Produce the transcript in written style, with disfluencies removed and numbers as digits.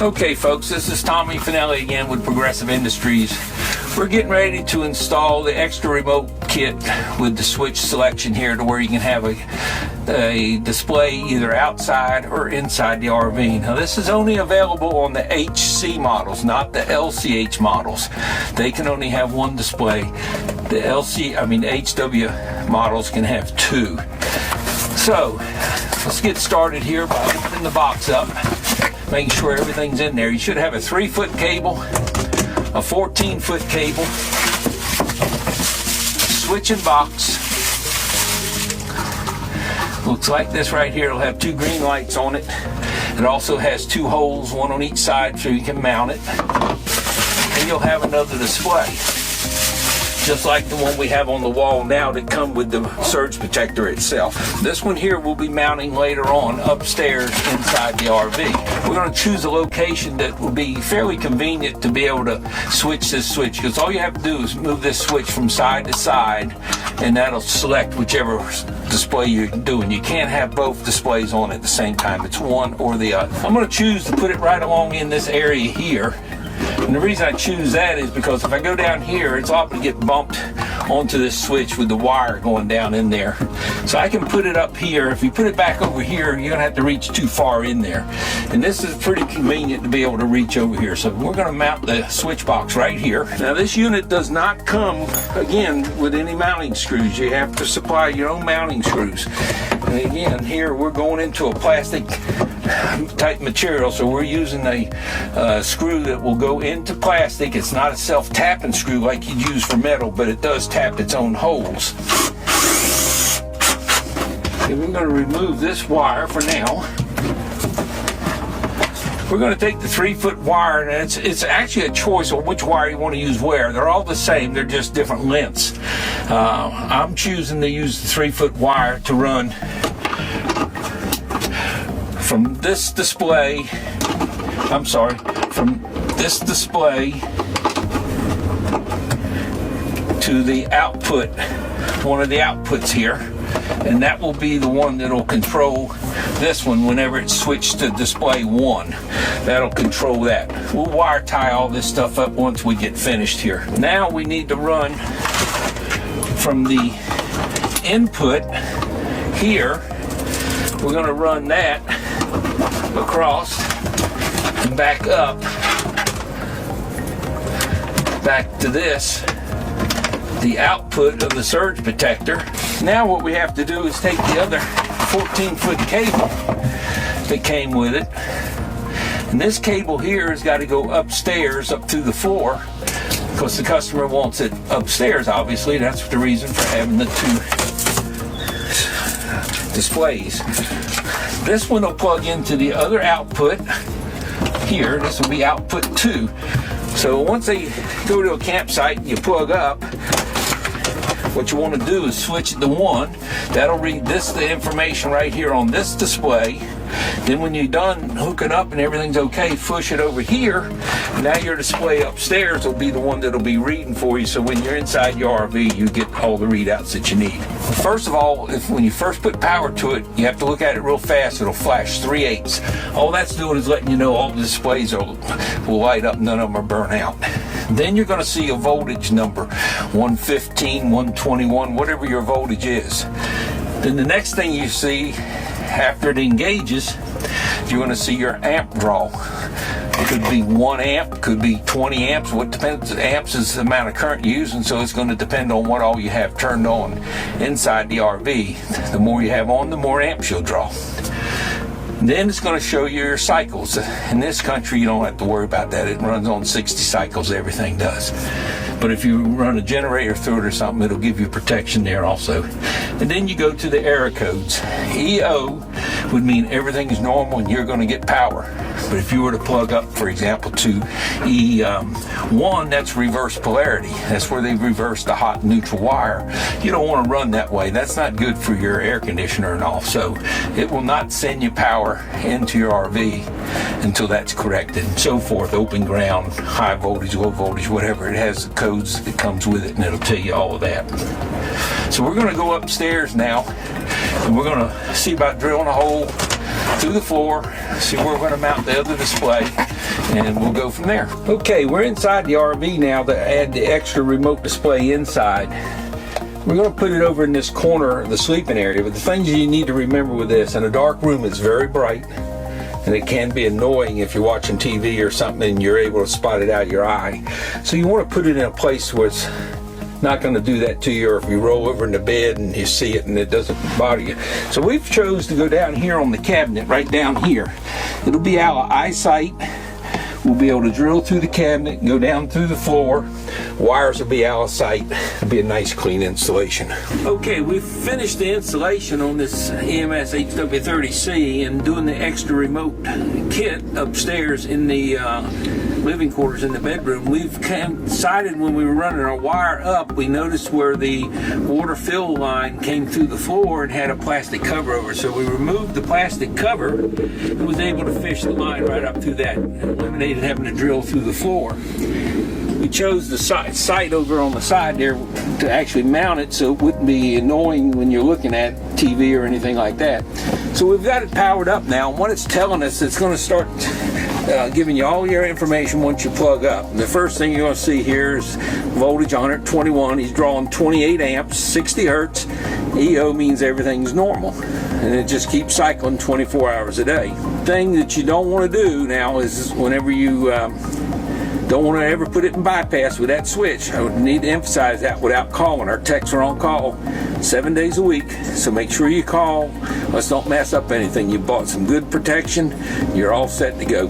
Okay folks, this is Tommy Finelli again with Progressive Industries. We're getting ready to install the extra remote kit with the switch selection here to where you can have a display either outside or inside the RV. Now this is only available on the HC models, not the LCH models. They can only have one display. The HW models can have two. So let's get started here by opening the box up, making sure everything's in there. You should have a 3-foot cable, a 14-foot cable, switching box. Looks like this right here. It'll have 2 green lights on it. It also has 2 holes, one on each side, so you can mount it. And you'll have another display, just like the one we have on the wall now that come with the surge protector itself. This one here we'll be mounting later on upstairs inside the RV. We're going to choose a location that will be fairly convenient to be able to switch this switch, because all you have to do is move this switch from side to side and that'll select whichever display you're doing. You can't have both displays on at the same time. It's one or the other. I'm going to choose to put it right along in this area here. And the reason I choose that is because if I go down here, it's liable to get bumped onto this switch with the wire going down in there. So I can put it up here. If you put it back over here, you're going to have to reach too far in there. And this is pretty convenient to be able to reach over here. So we're going to mount the switch box right here. Now this unit does not come, again, with any mounting screws. You have to supply your own mounting screws. And again, here we're going into a plastic type material, so we're using a screw that will go into plastic. It's not a self-tapping screw like you'd use for metal, but it does tap its own holes. And we're going to remove this wire for now. We're going to take the 3-foot wire, and it's actually a choice on which wire you want to use where. They're all the same, they're just different lengths. I'm choosing to use the 3-foot wire to run from this display, from this display to the output, one of the outputs here, and that will be the one that'll control this one whenever it's switched to display 1. That'll control that. We'll wire tie all this stuff up once we get finished here. Now we need to run from the input here. We're going to run that across and back up, back to this, the output of the surge protector. Now what we have to do is take the other 14-foot cable that came with it, and this cable here has got to go upstairs up through the floor, because the customer wants it upstairs. Obviously that's the reason for having the 2 displays. This one will plug into the other output here. This will be output 2. So once they go to a campsite and you plug up, what you want to do is switch it to 1. That'll read the information right here on this display. Then when you're done hooking up and everything's okay, push it over here. Now your display upstairs will be the one that'll be reading for you, so when you're inside your RV, you get all the readouts that you need. First of all, when you first put power to it, you have to look at it real fast. It'll flash 3/8. All that's doing is letting you know all the displays will light up, none of them are burnt out. Then you're going to see a voltage number, 115, 121, whatever your voltage is. Then the next thing you see after it engages, you're going to see your amp draw. It could be 1 amp, could be 20 amps. What depends, amps is the amount of current you're using, so it's going to depend on what all you have turned on inside the RV. The more you have on, the more amps you'll draw. Then it's going to show you your cycles. In this country, you don't have to worry about that. It runs on 60 cycles, everything does. But if you run a generator through it or something, it'll give you protection there also. And then you go to the error codes. EO would mean everything is normal and you're going to get power. But if you were to plug up, for example, to E1, that's reverse polarity. That's where they reverse the hot and neutral wire. You don't want to run that way. That's not good for your air conditioner and all. So it will not send you power into your RV until that's corrected and so forth. Open ground, high voltage, low voltage, whatever. It has the codes that comes with it, and it'll tell you all of that. So we're going to go upstairs now, and we're going to see about drilling a hole through the floor, see where we're going to mount the other display. and we'll go from there. Okay, we're inside the RV now to add the extra remote display inside. We're going to put it over in this corner of the sleeping area, but the things you need to remember with this, in a dark room it's very bright, and it can be annoying if you're watching TV or something and you're able to spot it out of your eye. So you want to put it in a place where it's not going to do that to you, or if you roll over in the bed and you see it and it doesn't bother you. So we've chose to go down here on the cabinet, right down here. It'll be out of eyesight. We'll be able to drill through the cabinet, go down through the floor. Wires will be out of sight. It'll be a nice clean installation. Okay, we've finished the installation on this EMS HW30C and doing the extra remote kit upstairs in the living quarters in the bedroom. We've decided when we were running our wire up, we noticed where the water fill line came through the floor and had a plastic cover over. So we removed the plastic cover and was able to fish the line right up through that, eliminated having to drill through the floor. We chose the sight over on the side there to actually mount it so it wouldn't be annoying when you're looking at TV or anything like that. So we've got it powered up now, and what it's telling us, it's going to start giving you all your information once you plug up. And the first thing you're going to see here is voltage 121. He's drawing 28 amps, 60 hertz. EO means everything's normal, and it just keeps cycling 24 hours a day. Thing that you don't want to do now is whenever you don't want to ever put it in bypass with that switch. I would need to emphasize that without calling. Our techs are on call 7 days a week, so make sure you call. Let's don't mess up anything. You bought some good protection. You're all set to go.